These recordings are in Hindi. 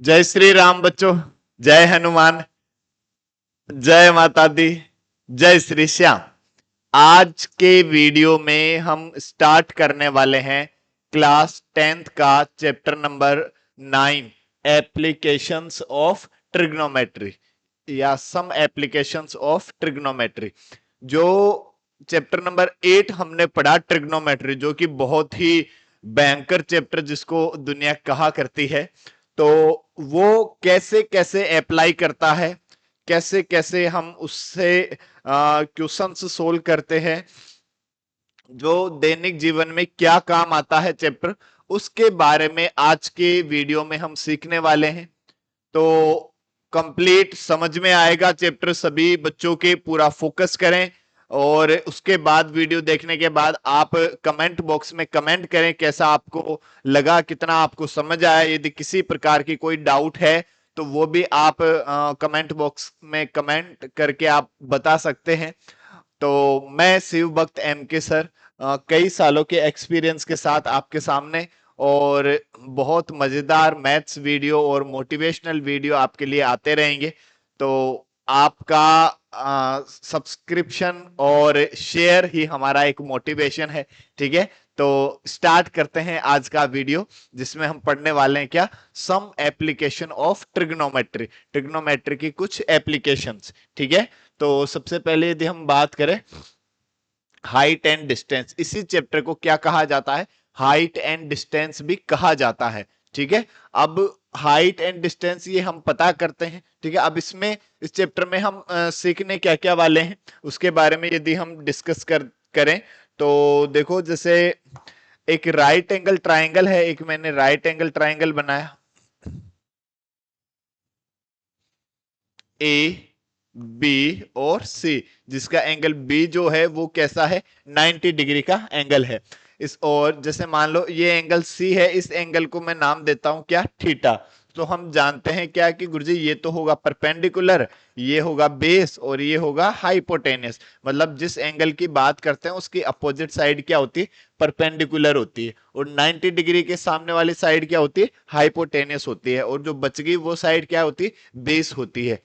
जय श्री राम बच्चों। जय हनुमान। जय माता दी। जय श्री श्याम। आज के वीडियो में हम स्टार्ट करने वाले हैं क्लास 10th का chapter number 9 applications of trigonometry या सम एप्लीकेशंस ऑफ ट्रिग्नोमेट्री। जो चैप्टर नंबर 8 हमने पढ़ा ट्रिग्नोमेट्री, जो कि बहुत ही भयंकर चैप्टर जिसको दुनिया कहा करती है, तो वो कैसे कैसे अप्लाई करता है, कैसे कैसे हम उससे क्वेश्चंस सोल्व करते हैं, जो दैनिक जीवन में क्या काम आता है चैप्टर, उसके बारे में आज के वीडियो में हम सीखने वाले हैं। तो कंप्लीट समझ में आएगा चैप्टर, सभी बच्चों के पूरा फोकस करें और उसके बाद वीडियो देखने के बाद आप कमेंट बॉक्स में कमेंट करें कैसा आपको लगा, कितना आपको समझ आया। यदि किसी प्रकार की कोई डाउट है तो वो भी आप कमेंट बॉक्स में कमेंट करके आप बता सकते हैं। तो मैं शिव भक्त एम के सर कई सालों के एक्सपीरियंस के साथ आपके सामने और बहुत मजेदार मैथ्स वीडियो और मोटिवेशनल वीडियो आपके लिए आते रहेंगे। तो आपका सब्सक्रिप्शन और शेयर ही हमारा एक मोटिवेशन है। ठीक है, तो स्टार्ट करते हैं आज का वीडियो, जिसमें हम पढ़ने वाले हैं क्या, some application of trigonometry, trigonometry की कुछ एप्लीकेशंस। ठीक है, तो सबसे पहले यदि हम बात करें हाइट एंड डिस्टेंस, इसी चैप्टर को क्या कहा जाता है, हाइट एंड डिस्टेंस भी कहा जाता है। ठीक है, अब हाइट एंड डिस्टेंस ये हम पता करते हैं। ठीक है, अब इसमें इस चैप्टर में हम सीखने क्या क्या वाले हैं उसके बारे में यदि हम डिस्कस करें तो देखो, जैसे एक राइट एंगल ट्राइंगल है, एक मैंने राइट एंगल ट्राइंगल बनाया ए बी और सी, जिसका एंगल बी जो है वो कैसा है, 90 डिग्री का एंगल है। इस और जैसे मान लो ये एंगल सी है, इस एंगल को मैं नाम देता हूं क्या, थीटा। तो हम जानते हैं क्या कि गुरुजी ये तो होगा परपेंडिकुलर, ये होगा बेस और ये होगा हाइपोटेनियस। मतलब जिस एंगल की बात करते हैं उसकी अपोजिट साइड क्या होती है, परपेंडिकुलर होती है, और 90 डिग्री के सामने वाली साइड क्या होती है, हाइपोटेनियस होती है, और जो बच गई वो साइड क्या होती है, बेस होती है।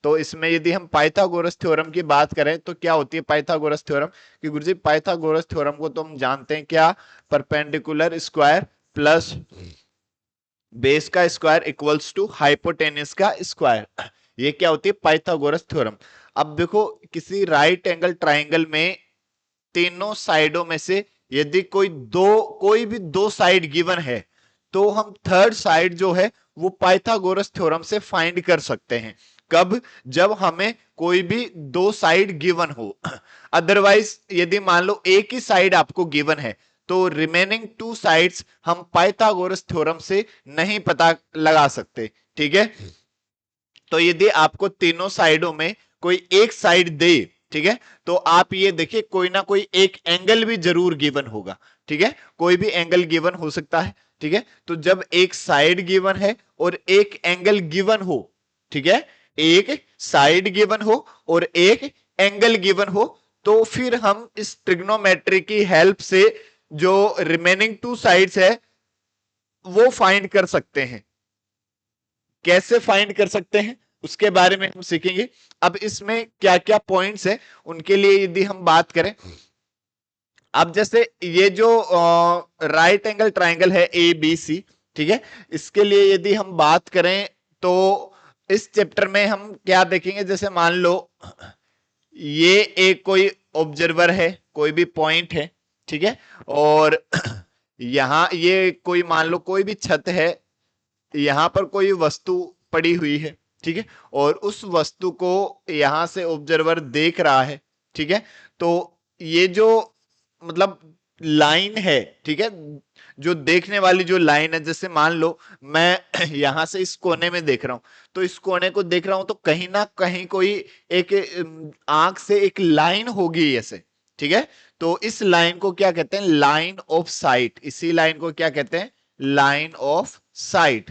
तो इसमें यदि हम पाइथागोरस थ्योरम की बात करें तो क्या होती है पाइथागोरस थ्योरम, कि गुरुजी पाइथागोरस थ्योरम को तो हम जानते हैं क्या, परपेंडिकुलर स्क्वायर प्लस बेस का स्क्वायर इक्वल्स टू हाइपोटेनियस का स्क्वायर, ये क्या होती है पाइथागोरस थ्योरम। अब देखो, किसी राइट एंगल ट्राइंगल में तीनों साइडों में से यदि कोई भी दो साइड गिवन है, तो हम थर्ड साइड जो है वो पाइथागोरस थ्योरम से फाइंड कर सकते हैं। कब, जब हमें कोई भी दो साइड गिवन हो। अदरवाइज यदि मान लो एक ही साइड आपको गिवन है तो रिमेनिंग टू साइड्स हम पाइथागोरस थ्योरम से नहीं पता लगा सकते। ठीक है, तो यदि आपको तीनों साइडों में कोई एक साइड दे, ठीक है, तो आप ये देखिए कोई ना कोई एक एंगल भी जरूर गिवन होगा। ठीक है, कोई भी एंगल गिवन हो सकता है। ठीक है, तो जब एक साइड गिवन है और एक एंगल गिवन हो, ठीक है, एक साइड गिवन हो और एक एंगल गिवन हो, तो फिर हम इस ट्रिग्नोमेट्री की हेल्प से जो रिमेनिंग टू साइड्स है वो फाइंड कर सकते हैं। कैसे फाइंड कर सकते हैं उसके बारे में हम सीखेंगे। अब इसमें क्या क्या पॉइंट्स है उनके लिए यदि हम बात करें, अब जैसे ये जो राइट एंगल ट्राइंगल है ए बी सी, ठीक है, इसके लिए यदि हम बात करें तो इस चैप्टर में हम क्या देखेंगे, जैसे मान लो ये एक कोई ऑब्जर्वर है, कोई भी पॉइंट है, ठीक है, और यहां ये कोई मान लो कोई भी छत है, यहां पर कोई वस्तु पड़ी हुई है, ठीक है, और उस वस्तु को यहां से ऑब्जर्वर देख रहा है। ठीक है, तो ये जो मतलब लाइन है, ठीक है, जो देखने वाली जो लाइन है, जैसे मान लो मैं यहां से इस कोने में देख रहा हूं, तो इस कोने को देख रहा हूं तो कहीं ना कहीं कोई एक आंख से एक लाइन होगी ऐसे। ठीक है, तो इस लाइन को क्या कहते हैं, लाइन ऑफ साइट, इसी लाइन को क्या कहते हैं, लाइन ऑफ साइट।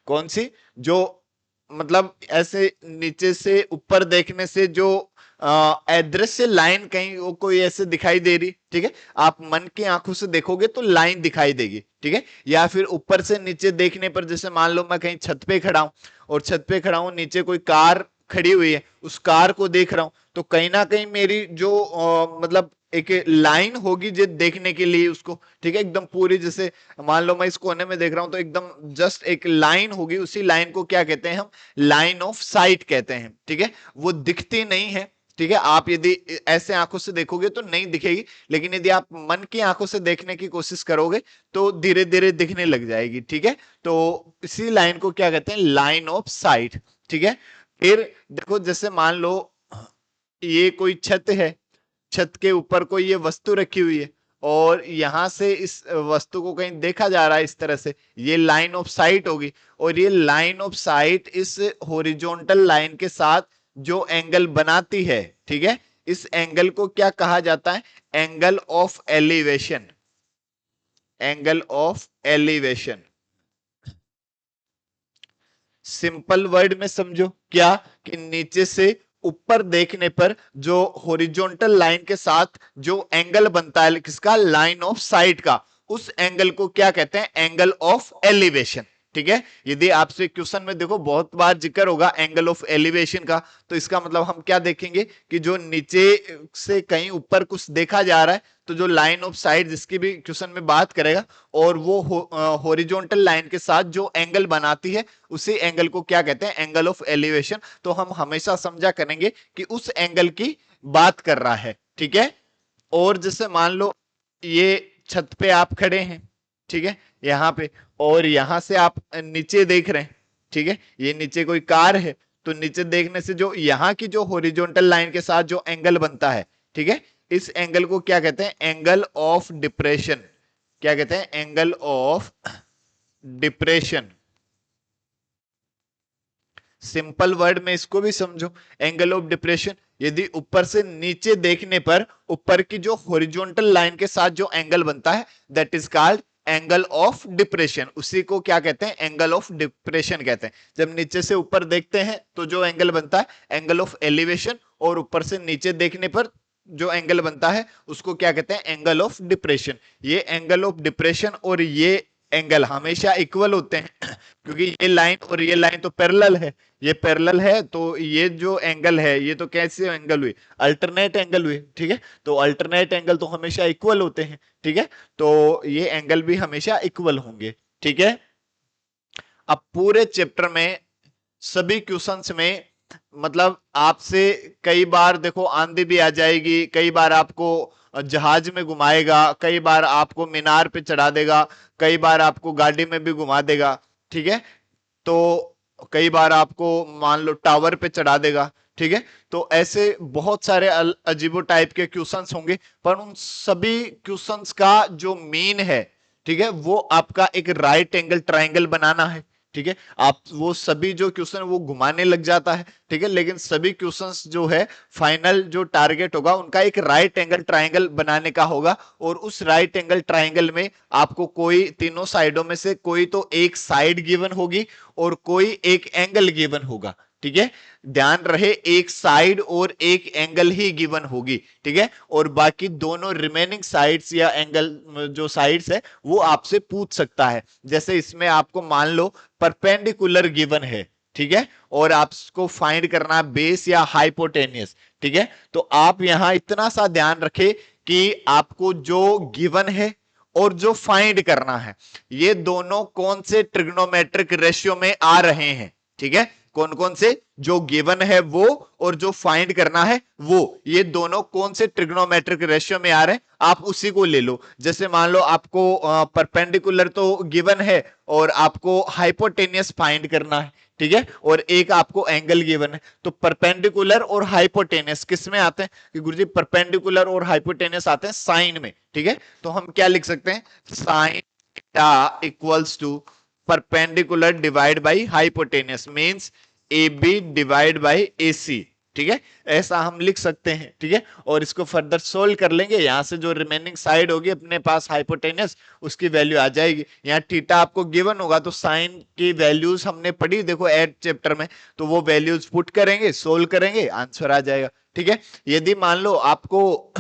कौन सी, जो मतलब ऐसे नीचे से ऊपर देखने से जो अदृश्य लाइन कहीं वो कोई ऐसे दिखाई दे रही, ठीक है, आप मन की आंखों से देखोगे तो लाइन दिखाई देगी, ठीक है, या फिर ऊपर से नीचे देखने पर, जैसे मान लो मैं कहीं छत पे खड़ा हूं और छत पे खड़ा हूं, नीचे कोई कार खड़ी हुई है, उस कार को देख रहा हूं, तो कहीं ना कहीं मेरी जो मतलब एक लाइन होगी जो देखने के लिए उसको, ठीक है, एकदम पूरी, जैसे मान लो मैं इस कोने में देख रहा हूं तो एकदम जस्ट एक लाइन होगी, उसी लाइन को क्या कहते हैं हम, लाइन ऑफ साइट कहते हैं, ठीक है, वो दिखती नहीं है, ठीक है, आप यदि ऐसे आंखों से देखोगे तो नहीं दिखेगी, लेकिन यदि आप मन की आंखों से देखने की कोशिश करोगे तो धीरे धीरे दिखने लग जाएगी, ठीक है, तो इसी लाइन को क्या कहते हैं, लाइन ऑफ साइट, ठीक है। फिर देखो जैसे मान लो ये कोई छत है, छत के ऊपर कोई ये वस्तु रखी हुई है और यहां से इस वस्तु को कहीं देखा जा रहा है इस तरह से, ये लाइन ऑफ साइट होगी, और ये लाइन ऑफ साइट इस हॉरिजॉन्टल लाइन के साथ जो एंगल बनाती है, ठीक है, इस एंगल को क्या कहा जाता है, angle of elevation, angle of elevation. Simple word में समझो क्या, कि नीचे से ऊपर देखने पर जो हॉरिजॉन्टल लाइन के साथ जो एंगल बनता है किसका, लाइन ऑफ साइट का, उस एंगल को क्या कहते हैं, एंगल ऑफ एलिवेशन, ठीक है। यदि आपसे क्वेश्चन में देखो बहुत बार जिक्र होगा एंगल ऑफ एलिवेशन का, तो इसका मतलब हम क्या देखेंगे कि जो नीचे से कहीं ऊपर कुछ देखा जा रहा है, तो जो लाइन ऑफ साइट जिसकी भी क्वेश्चन में बात करेगा, और वो हॉरिजॉन्टल लाइन के साथ जो एंगल बनाती है, उसी एंगल को क्या कहते हैं, एंगल ऑफ एलिवेशन। तो हम हमेशा समझा करेंगे कि उस एंगल की बात कर रहा है, ठीक है। और जैसे मान लो ये छत पे आप खड़े हैं, ठीक है, यहाँ पे, और यहां से आप नीचे देख रहे हैं, ठीक है, ये नीचे कोई कार है, तो नीचे देखने से जो यहाँ की जो हॉरिजॉन्टल लाइन के साथ जो एंगल बनता है, ठीक है, इस एंगल को क्या कहते हैं, एंगल ऑफ डिप्रेशन, क्या कहते हैं, angle of depression. Simple word में इसको भी समझो, एंगल ऑफ डिप्रेशन, यदि ऊपर से नीचे देखने पर ऊपर की जो हॉरिजॉन्टल लाइन के साथ जो एंगल बनता है, that is called angle of depression, उसी को क्या कहते हैं, एंगल ऑफ डिप्रेशन कहते हैं। जब नीचे से ऊपर देखते हैं तो जो एंगल बनता है, एंगल ऑफ एलिवेशन, और ऊपर से नीचे देखने पर जो एंगल बनता है उसको क्या कहते हैं, एंगल ऑफ डिप्रेशन। ये एंगल ऑफ डिप्रेशन और ये एंगल हमेशा इक्वल होते हैं क्योंकि ये लाइन और ये लाइन तो पैरेलल है, ये पैरेलल है, तो ये जो एंगल है ये तो कैसे एंगल हुई, अल्टरनेट एंगल हुई, ठीक है, तो अल्टरनेट एंगल तो हमेशा इक्वल होते हैं, ठीक है, तो ये एंगल भी हमेशा इक्वल होंगे, ठीक है। अब पूरे चैप्टर में सभी क्वेश्चंस में मतलब आपसे कई बार देखो आंधी भी आ जाएगी, कई बार आपको जहाज में घुमाएगा, कई बार आपको मीनार पे चढ़ा देगा, कई बार आपको गाड़ी में भी घुमा देगा, ठीक है, तो कई बार आपको मान लो टावर पे चढ़ा देगा, ठीक है, तो ऐसे बहुत सारे अजीबो टाइप के क्वेश्चंस होंगे, पर उन सभी क्वेश्चंस का जो मीन है, ठीक है, वो आपका एक राइट एंगल ट्राइंगल बनाना है, ठीक है, आप वो सभी जो क्वेश्चन वो घुमाने लग जाता है, ठीक है, लेकिन सभी क्वेश्चंस जो है फाइनल जो टारगेट होगा उनका एक राइट एंगल ट्राइंगल बनाने का होगा, और उस राइट एंगल ट्राइंगल में आपको कोई तीनों साइडों में से कोई तो एक साइड गिवन होगी और कोई एक एंगल गिवन होगा, ठीक है, ध्यान रहे एक साइड और एक एंगल ही गिवन होगी, ठीक है, और बाकी दोनों रिमेनिंग साइड्स या एंगल जो साइड्स है वो आपसे पूछ सकता है। जैसे इसमें आपको मान लो परपेंडिकुलर गिवन है, ठीक है, और आपको फाइंड करना बेस या हाइपोटेनियस, ठीक है, तो आप यहां इतना सा ध्यान रखें कि आपको जो गिवन है और जो फाइंड करना है ये दोनों कौन से ट्रिग्नोमेट्रिक रेशियो में आ रहे हैं, ठीक है, कौन कौन से, जो गिवन है वो और जो फाइंड करना है वो, ये दोनों कौन से ट्रिग्नोमेट्रिक रेशियो में आ रहे हैं, आप उसी को ले लो। जैसे मान लो आपको परपेंडिकुलर तो गिवन है और आपको हाइपोटेनियस फाइंड करना है, ठीक है, और एक आपको एंगल गिवन है, तो परपेंडिकुलर और हाइपोटेनियस किस में आते हैं कि गुरुजी परपेंडिकुलर और हाइपोटेनियस आते हैं साइन में, ठीक है, तो हम क्या लिख सकते हैं, sine theta equals to perpendicular divided by hypotenuse means AB divided by AC, ठीक है, ऐसा हम लिख सकते हैं। ठीक है, और इसको फर्दर सोल्व कर लेंगे, यहां से जो रिमेनिंग साइड होगी अपने पास हाइपोटेनस, उसकी वैल्यू आ जाएगी। यहाँ थीटा आपको गिवन होगा तो साइन की वैल्यूज हमने पढ़ी देखो एट चैप्टर में, तो वो वैल्यूज पुट करेंगे, सोल्व करेंगे, आंसर आ जाएगा। ठीक है, यदि मान लो आपको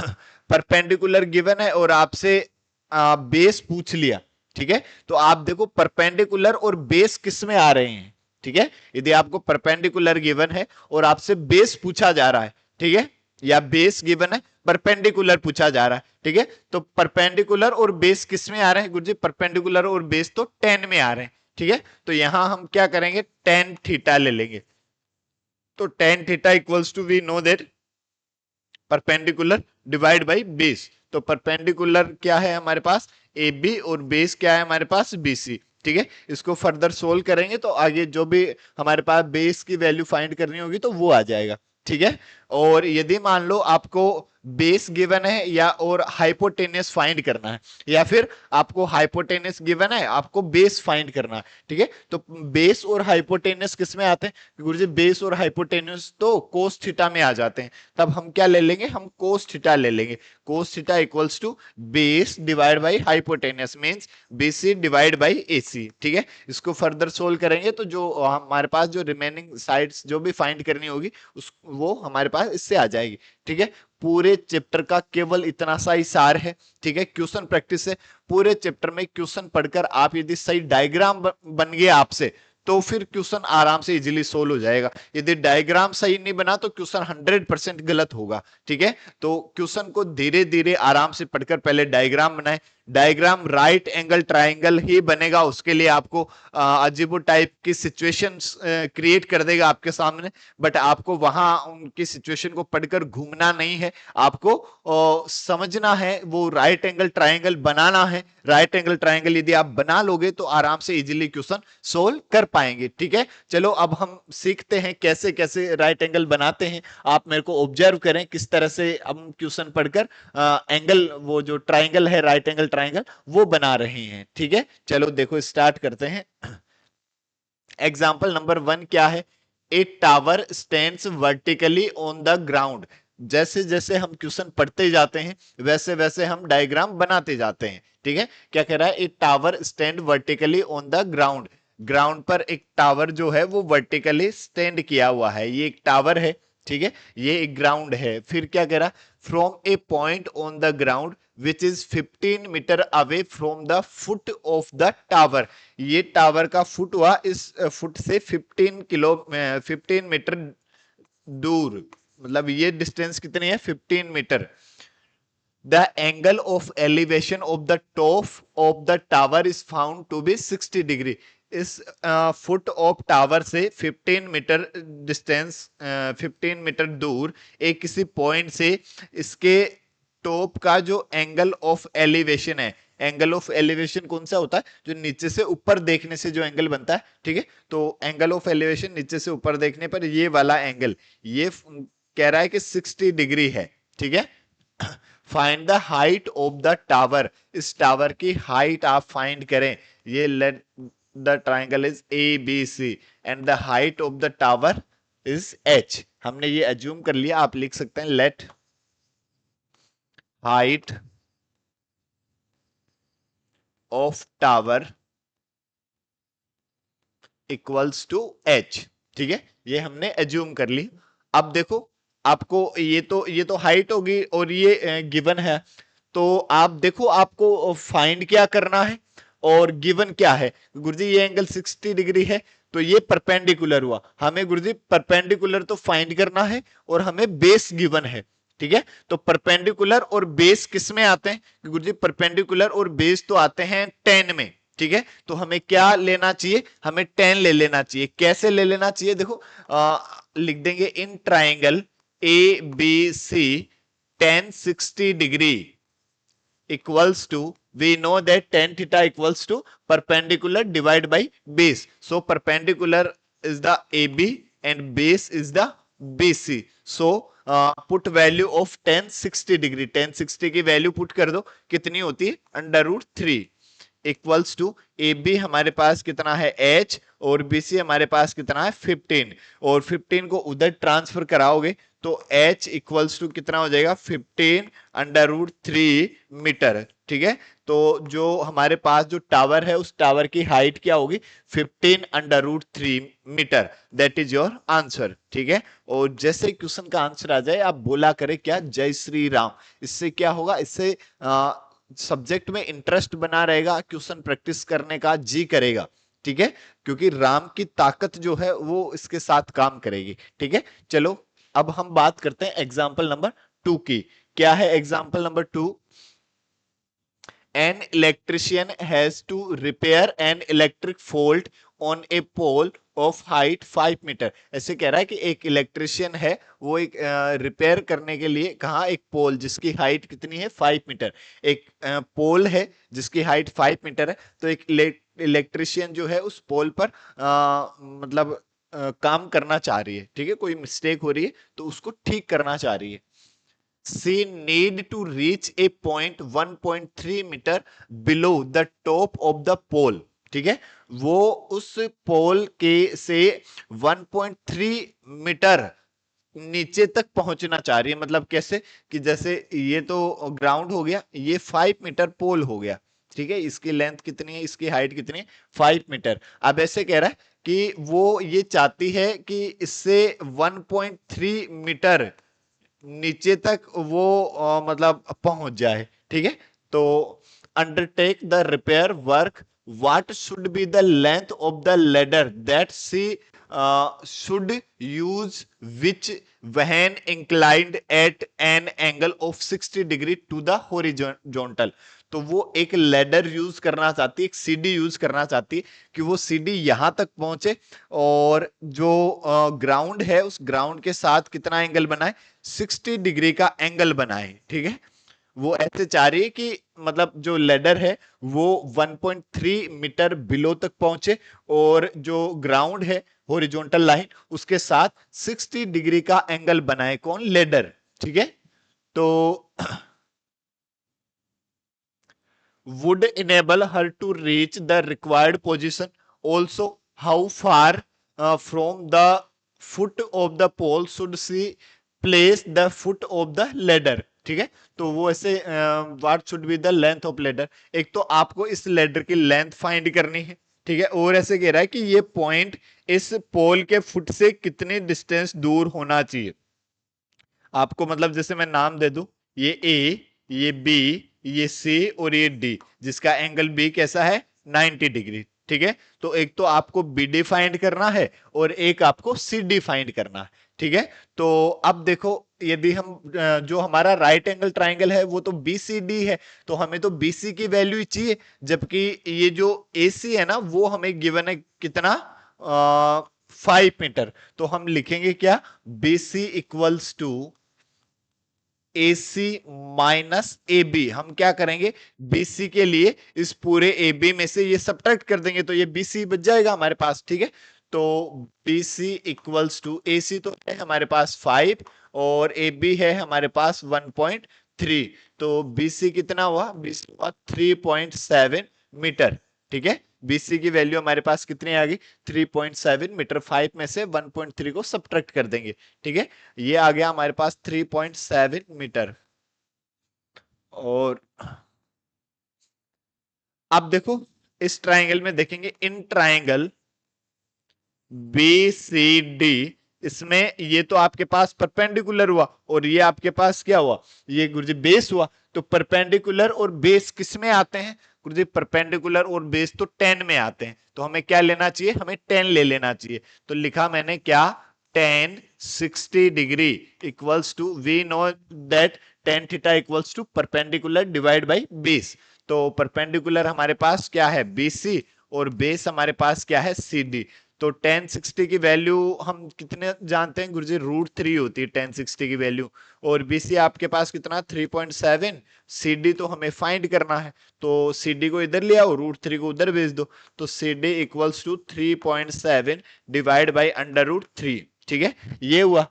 परपेंडिकुलर गिवन है और आपसे बेस पूछ लिया, ठीक है, तो आप देखो परपेंडिकुलर और बेस किस में आ रहे हैं। ठीक है, यदि आपको परपेंडिकुलर गिवन है और आपसे बेस पूछा जा रहा है, ठीक है, या बेस गिवन है परपेंडिकुलर पूछा जा रहा है, ठीक है, तो परपेंडिकुलर और बेस किस में आ रहे हैं गुरुजी, परपेंडिकुलर और बेस तो टेन में आ रहे हैं। ठीक है, तो यहां हम क्या करेंगे, टेन थीटा ले लेंगे, तो tan theta equals to we know that perpendicular divide by base. तो परपेंडिकुलर क्या है हमारे पास ए बी, और बेस क्या है हमारे पास बी सी। ठीक है, इसको फर्दर सोल्व करेंगे तो आगे जो भी हमारे पास बेस की वैल्यू फाइंड करनी होगी तो वो आ जाएगा। ठीक है, और यदि मान लो आपको बेस गिवन है या और हाइपोटेनियस फाइंड करना है, या फिर आपको हाइपोटेनियस गिवन है आपको बेस फाइंड करना है, ठीक है, तो बेस और हाइपोटेनियस किस में आते हैं गुरुजी, बेस और हाइपोटेनियस तो कोस थीटा में आ जाते हैं। तब हम क्या ले लेंगे, हम कोस थीटा ले लेंगे, cos theta equals to base divide by hypotenuse means BC divide by AC. ठीक है, इसको फर्दर सोल्व करेंगे तो जो हमारे पास जो रिमेनिंग साइड्स जो भी फाइंड करनी होगी उस वो हमारे पास इससे आ जाएगी। ठीक है, पूरे चैप्टर का केवल इतना सा ही सार है। ठीक है, क्वेश्चन प्रैक्टिस है, पूरे चैप्टर में क्वेश्चन पढ़कर आप यदि सही डायग्राम बन गया आपसे तो फिर क्वेश्चन आराम से इजीली सोल्व हो जाएगा। यदि डायग्राम सही नहीं बना तो क्वेश्चन 100% गलत होगा। ठीक है, तो क्वेश्चन को धीरे धीरे आराम से पढ़कर पहले डायग्राम बनाए, डायग्राम राइट एंगल ट्राइंगल ही बनेगा, उसके लिए आपको अजीबो टाइप की सिचुएशंस क्रिएट कर देगा आपके सामने, बट आपको वहां उनकी सिचुएशन को पढ़कर घूमना नहीं है, आपको समझना है, वो राइट एंगल ट्राइंगल बनाना है। राइट एंगल ट्राइंगल यदि आप बना लोगे तो आराम से इजीली क्वेश्चन सोल्व कर पाएंगे। ठीक है, चलो अब हम सीखते हैं कैसे कैसे राइट एंगल बनाते हैं। आप मेरे को ऑब्जर्व करें किस तरह से हम क्वेश्चन पढ़कर एंगल, वो जो ट्राइंगल है राइट एंगल ट्राइंगल वो बना रहे हैं। ठीक है, चलो देखो स्टार्ट करते हैं। एग्जाम्पल नंबर 1 क्या है, ए tower stands vertically on the ground. जैसे जैसे हम क्वेश्चन पढ़ते जाते हैं वैसे वैसे हम डायग्राम बनाते जाते हैं। ठीक है, क्या कह रहा है, ए tower stand vertically on the ground. Ground पर एक टावर जो है वो वर्टिकली स्टैंड किया हुआ है, ये एक टावर है। ठीक है, ये एक ग्राउंड है। फिर क्या कह रहा, from a point on the ground which is 15 metre away from the foot of the tower. ये टावर का फुट हुआ, इस फुट से 15 मीटर दूर, मतलब ये डिस्टेंस कितनी है 15 metre. The angle of elevation of the top of the tower is found to be 60 degree. इस फुट ऑफ टावर से 15 मीटर डिस्टेंस, 15 मीटर दूर एक किसी पॉइंट से इसके टॉप का जो एंगल ऑफ एलिवेशन है, एंगल ऑफ एलिवेशन कौन सा होता है, जो नीचे से ऊपर देखने से जो एंगल बनता है। ठीक है, तो एंगल ऑफ एलिवेशन नीचे से ऊपर देखने पर ये वाला एंगल, ये कह रहा है कि 60 डिग्री है। ठीक है, find the height of the tower. इस टावर की हाइट आप फाइंड करें। ये let the triangle is A B C and the height of the tower is H. हमने ये अज्यूम कर लिया, आप लिख सकते हैं let height of tower equals to H. ठीक है, ये हमने एज्यूम कर ली। अब देखो आपको ये तो हाइट होगी और ये गिवन है, तो आप देखो आपको फाइंड क्या करना है और गिवन क्या है। गुरुजी ये एंगल 60 डिग्री है तो ये परपेंडिकुलर हुआ, हमें गुरुजी परपेंडिकुलर तो फाइंड करना है और हमें बेस गिवन है। ठीक है, तो परपेंडिकुलर और बेस किस में आते हैं गुरुजी, परपेंडिकुलर और बेस तो आते हैं 10 में। ठीक है, तो हमें क्या लेना चाहिए, हमें 10 ले लेना चाहिए। कैसे ले लेना चाहिए देखो, लिख देंगे in triangle A B C tan 60 degree equals to, we know that tan theta equals to perpendicular divided by base. So perpendicular is the AB and base is the BC. So put value of tan 60 degree, tan 60 की वैल्यू पुट कर दो, कितनी होती है √3। इक्वल्स टू ए बी हमारे पास कितना है h और बी सी हमारे पास कितना है 15 और 15 को उधर ट्रांसफर कराओगे तो h इक्वल्स टू कितना हो जाएगा 15 अंडर रूट 3 मीटर। ठीक है, तो जो हमारे पास जो टावर है उस टावर की हाइट क्या होगी 15 under root 3 metre. That is your answer. ठीक है, और जैसे क्वेश्चन का आंसर आ जाए आप बोला करें क्या जय श्री राम। इससे क्या होगा, इससे सब्जेक्ट में इंटरेस्ट बना रहेगा, क्वेश्चन प्रैक्टिस करने का जी करेगा। ठीक है, क्योंकि राम की ताकत जो है वो इसके साथ काम करेगी। ठीक है, चलो अब हम बात करते हैं एग्जाम्पल नंबर 2 की। क्या है example number 2? An electrician has to repair an electric fault on a pole of height 5 metre. ऐसे कह रहा है कि एक इलेक्ट्रिशियन है, वो एक रिपेयर करने के लिए कहा एक पोल जिसकी हाइट कितनी है 5 मीटर। एक पोल है जिसकी हाइट 5 मीटर है, तो एक इलेक्ट्रिशियन जो है उस पोल पर मतलब काम करना चाह रही है। ठीक है, कोई मिस्टेक हो रही है तो उसको ठीक करना चाह रही है। She need to reach a point 1.3 metre below the top of the pole। ठीक है, वो उस पोल के से 1.3 मीटर नीचे तक पहुंचना चाह रही है। मतलब कैसे कि जैसे ये तो ग्राउंड हो गया, ये 5 मीटर पोल हो गया। ठीक है, इसकी लेंथ कितनी है, इसकी हाइट कितनी है 5 मीटर। अब ऐसे कह रहा है कि वो ये चाहती है कि इससे 1.3 मीटर नीचे तक वो मतलब पहुंच जाए। ठीक है, तो undertake the repair work, what should be the length of the ladder that she should use which when inclined at an angle of 60 degree to the horizontal. तो वो एक लेडर यूज करना चाहती है, एक सीडी यूज करना चाहती है कि वो सीडी यहां तक पहुंचे और जो ग्राउंड है उस ग्राउंड के साथ कितना एंगल बनाए 60 डिग्री का एंगल बनाए। ठीक है, वो ऐसे चाह रही है कि मतलब जो लेडर है वो 1.3 मीटर बिलो तक पहुंचे और जो ग्राउंड है हॉरिजॉन्टल लाइन उसके साथ 60 डिग्री का एंगल बनाए। कौन? लेडर। ठीक है, तो would enable her to reach the required position. Also, how far from the foot of the pole should she place the foot of the ladder? ठीक है, तो वो ऐसे what should be the length of ladder. एक तो आपको इस लेडर की लेंथ फाइंड करनी है। ठीक है, और ऐसे कह रहा है कि ये पॉइंट इस पोल के फुट से कितनी डिस्टेंस दूर होना चाहिए। आपको मतलब जैसे मैं नाम दे दूं, ये ए, ये बी, ये सी और ये डी, जिसका एंगल बी कैसा है 90 डिग्री। ठीक है, तो एक तो आपको बी डी फाइंड करना है और एक आपको सी डी फाइंड करना है। ठीक है, तो अब देखो यदि हम जो हमारा राइट एंगल ट्राइंगल है वो तो बी सी डी है, तो हमें तो बी सी की वैल्यू ही चाहिए, जबकि ये जो ए सी है ना वो हमें गिवन है कितना 5 मीटर। तो हम लिखेंगे क्या, B C equals to A C minus A B. हम क्या करेंगे, बीसी के लिए इस पूरे ए बी में से ये सब्ट्रैक्ट कर देंगे तो ये बीसी बच जाएगा हमारे पास। ठीक है, तो बीसी इक्वल्स टू ए सी तो है हमारे पास 5 और ए बी है हमारे पास 1.3। तो बीसी कितना हुआ, बीसी हुआ 3.7 मीटर। ठीक है, बीसी की वैल्यू हमारे पास कितनी आ गई 3.7 मीटर। 5 में से 1.3 को सब्ट्रैक्ट कर देंगे। ठीक है, ये आ गया हमारे पास 3.7 मीटर। और अब देखो इस ट्राइंगल में देखेंगे, in triangle B C D, इसमें ये तो आपके पास परपेंडिकुलर हुआ और ये आपके पास क्या हुआ, ये गुरुजी बेस हुआ। तो परपेंडिकुलर और बेस किस में आते हैं गुरुजी, परपेंडिकुलर और बेस तो 10 में आते हैं। तो हमें क्या लेना चाहिए, हमें 10 ले लेना चाहिए। तो लिखा मैंने क्या, 10 60 degree equals to, we know that tan theta equals to perpendicular divide by base. तो परपेंडिकुलर हमारे पास क्या है BC और बेस हमारे पास क्या है CD। तो tan 60 की वैल्यू हम कितने जानते हैं गुरुजी, √3 होती है tan 60 की वैल्यू। और BC आपके पास कितना 3.7, CD तो हमें फाइंड करना है, तो CD को इधर ले आओ, √3 को उधर भेज दो। तो CD equals to 3.7 divide by √3। ठीक है, ये हुआ।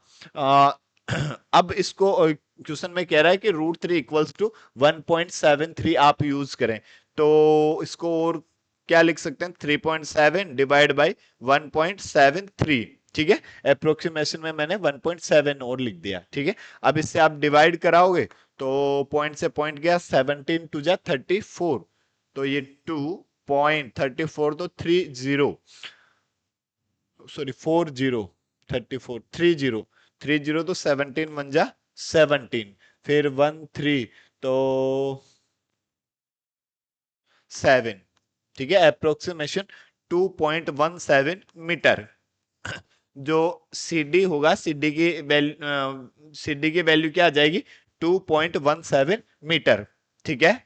अब इसको क्वेश्चन में कह रहा है कि √3 इक्वल्स टू 1.73 आप यूज करें। तो इसको और क्या लिख सकते हैं, 3.7 डिवाइड बाई 1.73, ठीक है। अप्रोक्सीमेशन में मैंने 1.7 और लिख दिया, ठीक है। अब इससे आप डिवाइड कराओगे तो पॉइंट से पॉइंट गया, 17 टू जा 34, तो ये 2.34 तो 30, सॉरी 40, 34 30, 30 तो 17 बन जा 17, फिर 13 तो 7, ठीक है। Approximation 2.17 metre. जो CD होगा, CD की वैल्यू क्या आ जाएगी, 2.17 मीटर, ठीक है।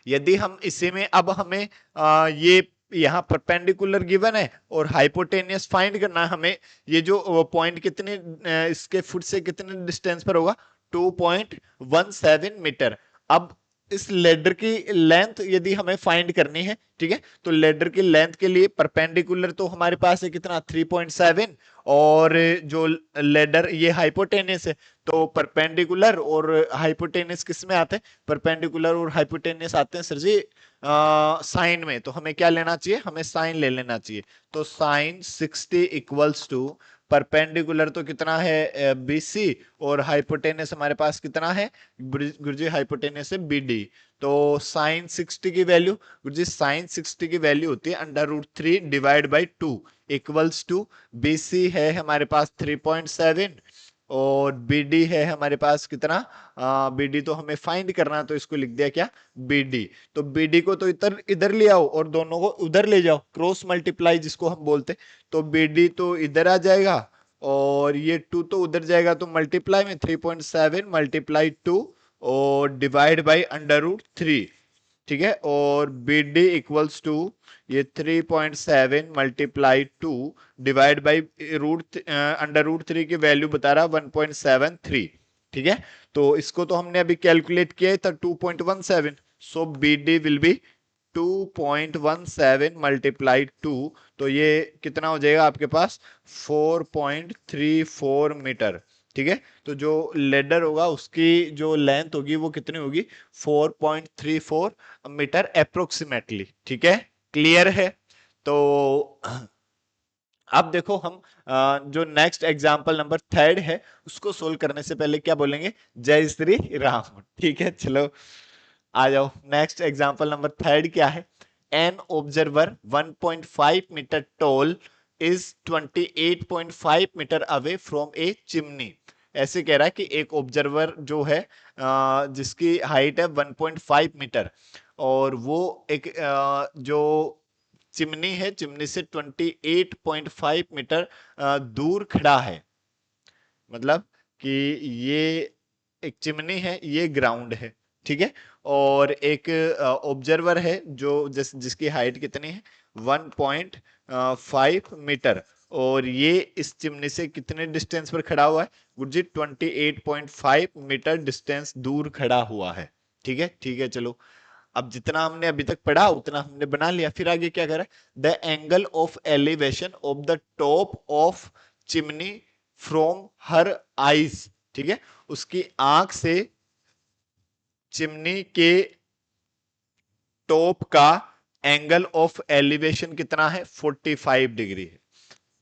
यदि हम इसी में अब हमें ये यहाँ परपेंडिकुलर गिवन है और हाइपोटेनियस फाइंड करना है हमें, ये जो पॉइंट कितने इसके फुट से कितने डिस्टेंस पर होगा, 2.17 मीटर। अब इस लेडर की लेंथ यदि हमें फाइंड करनी है, ठीक है, तो लेडर की लेंथ के लिए परपेंडिकुलर तो हमारे पास है कितना, 3.7, और जो लेडर ये हाइपोटेनियस है, तो परपेंडिकुलर और हाइपोटेनियस किस में आते हैं, परपेंडिकुलर और हाइपोटेनियस आते हैं सर जी साइन में। तो हमें क्या लेना चाहिए, हमें साइन ले लेना चाहिए। तो साइन 60 इक्वल्स टू, परपेंडिकुलर तो कितना है BC, और हाइपोटेनियस हमारे पास कितना है गुरुजी, हाइपोटेनियस है BD। तो साइन 60 की वैल्यू गुरुजी, साइन 60 की वैल्यू होती है √3 divide by 2 equals to, BC है हमारे पास 3.7 और BD है हमारे पास कितना, BD तो हमें फाइंड करना है, तो इसको लिख दिया क्या, BD। तो BD को तो इधर इधर ले आओ और दोनों को उधर ले जाओ, क्रॉस मल्टीप्लाई जिसको हम बोलते, तो BD तो इधर आ जाएगा और ये 2 तो उधर जाएगा, तो मल्टीप्लाई में 3.7 मल्टीप्लाई 2 और डिवाइड बाई √3, ठीक है। और BD इक्वल्स टू ये 3.7 मल्टीप्लाई 2 डिवाइड बाई √3 की वैल्यू बता रहा 1.73, ठीक है। तो इसको तो हमने अभी कैलकुलेट किया था 2.17, सो BD विल बी 2.17 मल्टीप्लाई 2, तो ये कितना हो जाएगा आपके पास, 4.34 मीटर, ठीक है। तो जो लेडर होगा उसकी जो लेंथ होगी वो कितनी होगी, 4.34 मीटर अप्रोक्सीमेटली, ठीक है। क्लियर है। तो अब देखो हम जो नेक्स्ट एग्जांपल नंबर 3 है उसको सोल्व करने से पहले क्या बोलेंगे, जय श्री राम, ठीक है। चलो आ जाओ, नेक्स्ट एग्जांपल नंबर 3 क्या है, an observer 1.5 metre tall is 28.5 metre away from a chimney. ऐसे कह रहा है कि एक ऑब्जर्वर जो है जिसकी हाइट है 1.5 मीटर और वो एक जो चिमनी है, चिमनी से 28.5 मीटर दूर खड़ा है। मतलब कि ये एक चिमनी है, ये ग्राउंड है, ठीक है। और एक ऑब्जर्वर है जो जिसकी हाइट कितनी है, 1.5 मीटर, और ये इस चिमनी से कितने डिस्टेंस पर खड़ा हुआ है गुरुजी, 28.5 मीटर डिस्टेंस दूर खड़ा हुआ है, ठीक है। ठीक है, चलो अब जितना हमने अभी तक पढ़ा उतना हमने बना लिया, फिर आगे क्या करें, the angle of elevation of the top of chimney from her eyes, ठीक है, उसकी आंख से चिमनी के टॉप का एंगल ऑफ एलिवेशन कितना है, 45 डिग्री है।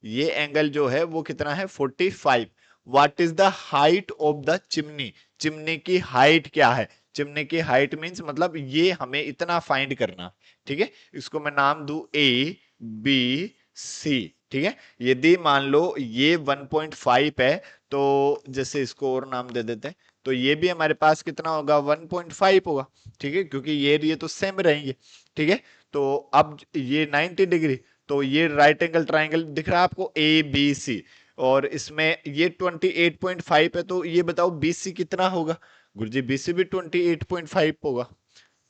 ये एंगल जो है वो कितना है, 45। What is the height of the chimney, chimney की हाइट क्या है, चिमनी की हाइट मींस मतलब ये हमें इतना फाइंड करना, ठीक है। इसको मैं नाम दूं ABC, ठीक है। यदि मान लो ये 1.5 है तो जैसे इसको और नाम दे देते हैं, तो ये भी हमारे पास कितना होगा, 1.5 होगा, ठीक है, क्योंकि ये तो सेम रहेंगे, ठीक है। तो अब ये 90 डिग्री, तो ये राइट एंगल ट्राइंगल दिख रहा है आपको ABC, और इसमें ये 28.5 है, तो ये बताओ BC कितना होगा गुरुजी, BC भी 28.5 होगा,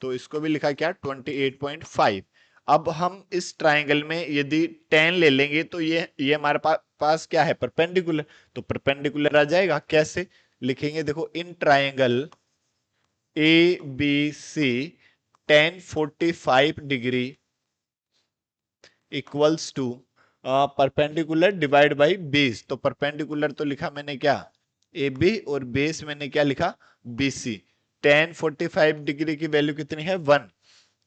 तो इसको भी लिखा क्या, 28.5। अब हम इस ट्राइंगल में यदि 10 ले लेंगे तो ये हमारे पास क्या है, परपेंडिकुलर, तो परपेंडिकुलर आ जाएगा। कैसे लिखेंगे, देखो in triangle ABC 1045 degree equals to perpendicular divide by base, तो परपेंडिकुलर तो लिखा मैंने क्या, AB, और बेस मैंने क्या लिखा, BC। 1045 डिग्री की वैल्यू कितनी है, 1,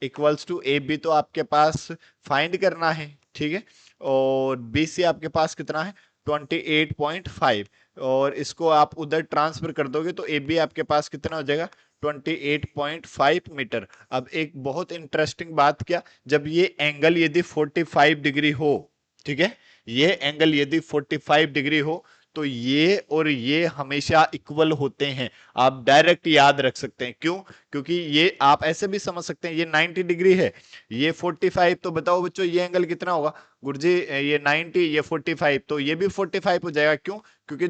इक्वल्स टू ए बी तो आपके पास फाइंड करना है, ठीक है। और बी सी आपके पास कितना है 28.5, और इसको आप उधर ट्रांसफर कर दोगे तो ए बी आपके पास कितना हो जाएगा 28.5 मीटर। अब एक बहुत इंटरेस्टिंग बात क्या, जब ये एंगल यदि 45 डिग्री हो, ठीक है, ये एंगल यदि 45 डिग्री हो तो ये और ये हमेशा इक्वल होते हैं। आप डायरेक्ट याद रख सकते हैं, क्यों? क्योंकि ये आप ऐसे भी समझ सकते हैं, ये 90 डिग्री है, ये 45, तो बताओ बच्चों ये एंगल कितना होगा? गुरुजी ये 90, ये 45, तो ये भी 45 हो जाएगा। क्यों? क्योंकि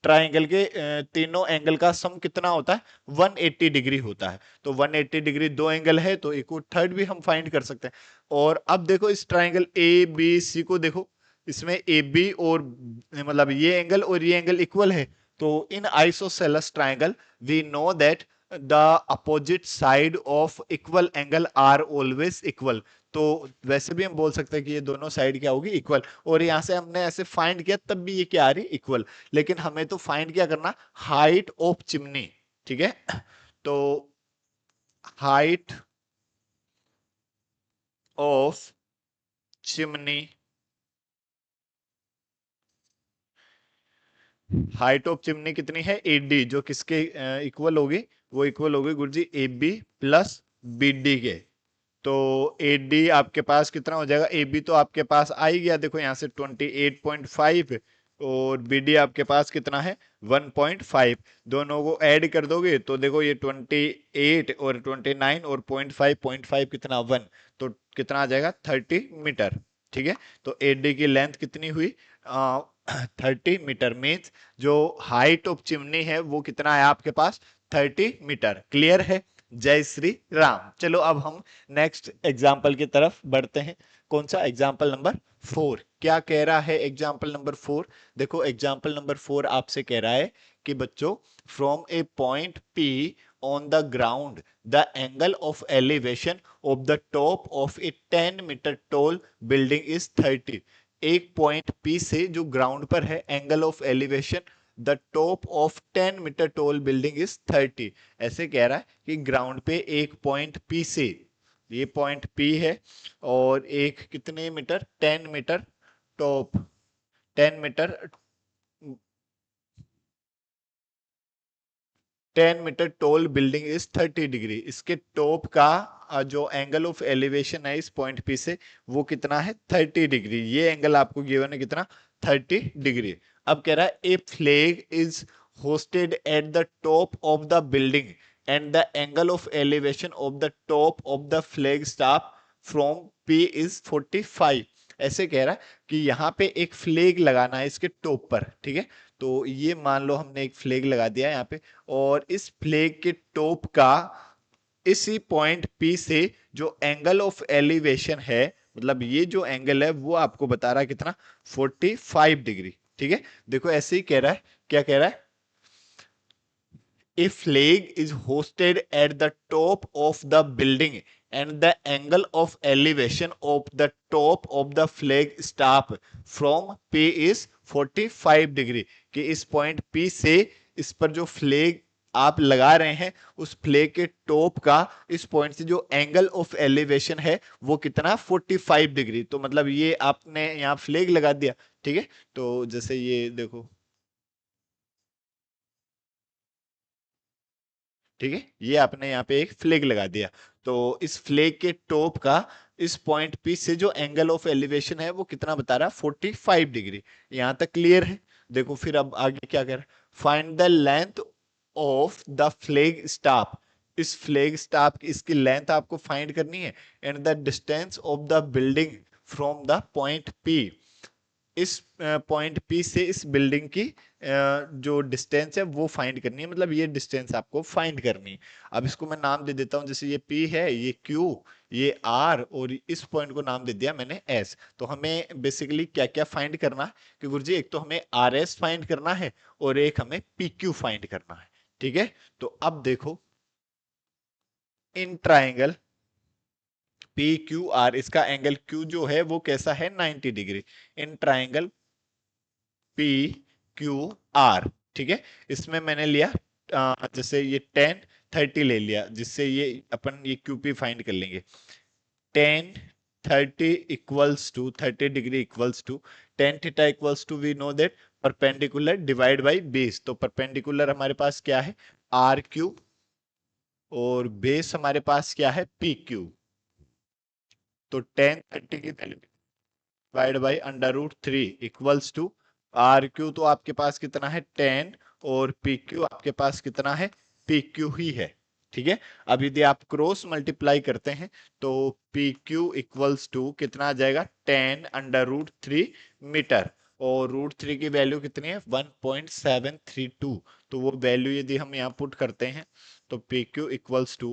ट्राइंगल के तीनों एंगल का सम कितना होता है 180 डिग्री होता है। तो 180 डिग्री दो एंगल है तो एक थर्ड भी हम फाइंड कर सकते हैं। और अब देखो इस ट्राइंगल ए बी सी को देखो, इसमें ए बी और मतलब ये एंगल और ये एंगल इक्वल है। तो in isosceles triangle we know that the opposite side of equal angle are always equal. तो वैसे भी हम बोल सकते हैं कि ये दोनों साइड क्या होगी इक्वल, और यहां से हमने ऐसे फाइंड किया तब भी ये क्या आ रही इक्वल। लेकिन हमें तो फाइंड क्या करना, हाइट ऑफ चिमनी, ठीक है। तो height of chimney, height of chimney कितनी है 8d, जो किसके इक्वल होगी? वो इक्वल होगी गुरुजी A B plus B D के। तो 8d आपके पास कितना हो जाएगा? ए बी तो आपके पास आ ही गया, देखो यहाँ से 28.5, और बी डी आपके पास कितना है 1.5। दोनों को ऐड कर दोगे तो देखो ये 28 और 29 और 0.5 कितना 1, तो कितना आ जाएगा 30 मीटर, ठीक है। तो 8d की लेंथ कितनी हुई 30 मीटर, मीन्स जो हाइट ऑफ चिमनी है वो कितना है आपके पास 30 मीटर। क्लियर है? जय श्री राम। चलो अब हम नेक्स्ट एग्जाम्पल की तरफ बढ़ते हैं। कौन सा? Example number 4। क्या कह रहा है एग्जाम्पल नंबर 4? देखो एग्जाम्पल नंबर 4 आपसे कह रहा है कि बच्चों from a point P on the ground the angle of elevation of the top of a 10 metre tall building is 30। एक पॉइंट P से जो ग्राउंड पर है, angle of elevation the top of 10 metre tall building is 30। ऐसे कह रहा है कि ग्राउंड पे एक पॉइंट P से, ये पॉइंट P है, और एक कितने metre 10 metre top, 10 metre 10 metre tall building is 30 degree. इसके टॉप का जो एंगल ऑफ एलिवेशन है इस पॉइंट P से वो कितना है 30 डिग्री। ये एंगल आपको गिवन है कितना 30 डिग्री। अब कह रहा है a flag is hosted at the top of the building and the angle of elevation of the top of the flag staff from P is 45। ऐसे कह रहा है कि यहाँ पे एक फ्लैग लगाना है इसके टॉप पर, ठीक है। तो ये मान लो हमने एक फ्लैग लगा दिया है यहाँ पे, और इस फ्लैग के टॉप का इसी पॉइंट P से जो एंगल ऑफ एलिवेशन है, मतलब ये जो एंगल है वो आपको बता रहा है कितना 45 डिग्री, ठीक है। देखो ऐसे ही कह रहा है, क्या कह रहा है? A flag is hosted at the top of the building and the angle of elevation of the top of the flag staff from P is 45 degree. कि इस पॉइंट P से इस पर जो फ्लैग आप लगा रहे हैं उस फ्लैग के टॉप का इस पॉइंट से जो एंगल ऑफ एलिवेशन है वो कितना 45 डिग्री। तो मतलब ये आपने यहाँ फ्लैग लगा दिया, ठीक है। तो जैसे ये देखो, ठीक है, ये आपने यहाँ पे एक फ्लैग लगा दिया। तो इस फ्लैग के टॉप का इस पॉइंट P से जो एंगल ऑफ एलिवेशन है वो कितना बता रहा है 45 डिग्री। यहाँ तक क्लियर है? देखो फिर अब आगे क्या कर, find the length of the flag staff. इस फ्लैग स्टाफ इसकी लेंथ आपको फाइंड करनी है, and the distance of the building from the point P। इस पॉइंट P से इस बिल्डिंग की जो डिस्टेंस है वो फाइंड करनी है, मतलब ये डिस्टेंस आपको फाइंड करनी है। अब इसको मैं नाम दे देता हूं, जैसे ये P है, ये Q, ये R, और इस पॉइंट को नाम दे दिया मैंने S। तो हमें बेसिकली क्या क्या फाइंड करना है कि गुरुजी एक तो हमें RS फाइंड करना है और एक हमें PQ फाइंड करना है, ठीक है। तो अब देखो in triangle P Q R, इसका एंगल Q जो है वो कैसा है 90 degree. In triangle P Q R, ठीक है। इसमें मैंने लिया जैसे ये 10, 30 ले लिया, जिससे ये अपन ये QP फाइंड कर लेंगे। tan 30 equals to 30 degree equals to tan theta equals to we know that perpendicular divide by base. तो परपेंडिकुलर हमारे पास क्या है आर क्यू, और बेस हमारे पास क्या है पी क्यू। तो tan 30 की value divide by √3 equals to R Q, तो आपके पास कितना है 10, और पी क्यू आपके पास कितना है पी क्यू ही है। ठीक है, अब यदि आप क्रॉस मल्टीप्लाई करते हैं तो पी क्यू इक्वल्स टू कितना आ जाएगा 10√3 मीटर, और √3 की वैल्यू कितनी है 1.732। तो वो वैल्यू यदि हम यहाँ पुट करते हैं तो P Q equals to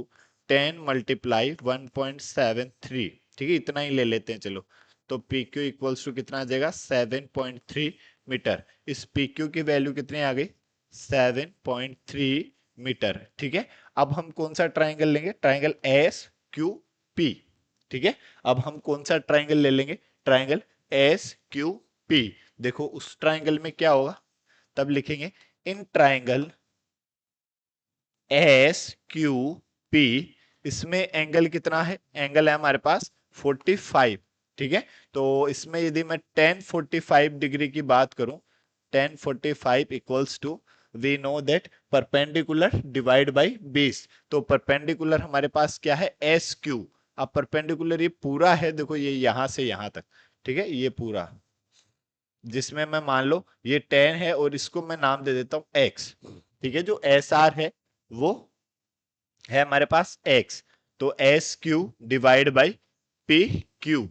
10 multiply 1.73, ठीक है, इतना ही ले लेते हैं चलो। तो पी क्यू इक्वल्स टू कितना आ जाएगा 7.3 मीटर। इस पी क्यू की वैल्यू कितनी आ गई 7.3 मीटर। ठीक है, अब हम कौन सा ट्राइंगल लेंगे, ट्राइंगल एस क्यू पी। ठीक है, अब हम कौन सा ट्राइंगल ले लेंगे, ट्राइंगल एस क्यू पी। देखो उस ट्राइंगल में क्या होगा, तब लिखेंगे in triangle S Q P, इसमें एंगल कितना है, एंगल है हमारे पास 45। ठीक है, तो इसमें यदि मैं tan 45 डिग्री की बात करूं, tan 45 equals to we know that perpendicular divide by base. तो परपेंडिकुलर हमारे पास क्या है एस क्यू। अब परपेंडिकुलर ये पूरा है, देखो ये यहां से यहां तक, ठीक है, ये पूरा, जिसमें मैं मान लो ये 10 है और इसको मैं नाम दे देता हूं x। ठीक है, जो एस आर है वो है हमारे पास x। तो S Q divide by P Q.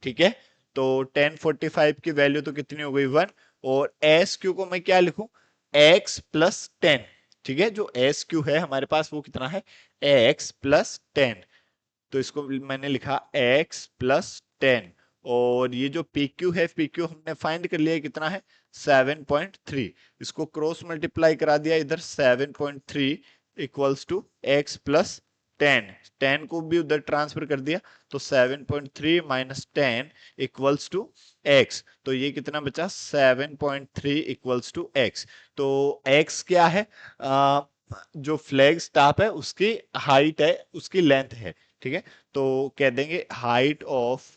ठीक है, तो 1045 की वैल्यू तो कितनी हो गई 1, और एस क्यू को मैं क्या लिखूं x प्लस 10। ठीक है, जो एस क्यू है हमारे पास वो कितना है x प्लस 10। तो इसको मैंने लिखा x प्लस 10, और ये जो PQ है PQ हमने फाइंड कर लिया कितना है 7.3। इसको क्रॉस मल्टीप्लाई करा दिया इधर 7.3 इक्वल्स टू x प्लस 10, 10 को भी उधर ट्रांसफर कर दिया, तो 7.3 माइनस 10 इक्वल्स टू x। तो ये कितना बचा 7.3 इक्वल्स टू x। तो x क्या है जो फ्लैग स्टाफ है उसकी हाइट है, उसकी लेंथ है। ठीक है, तो कह देंगे height of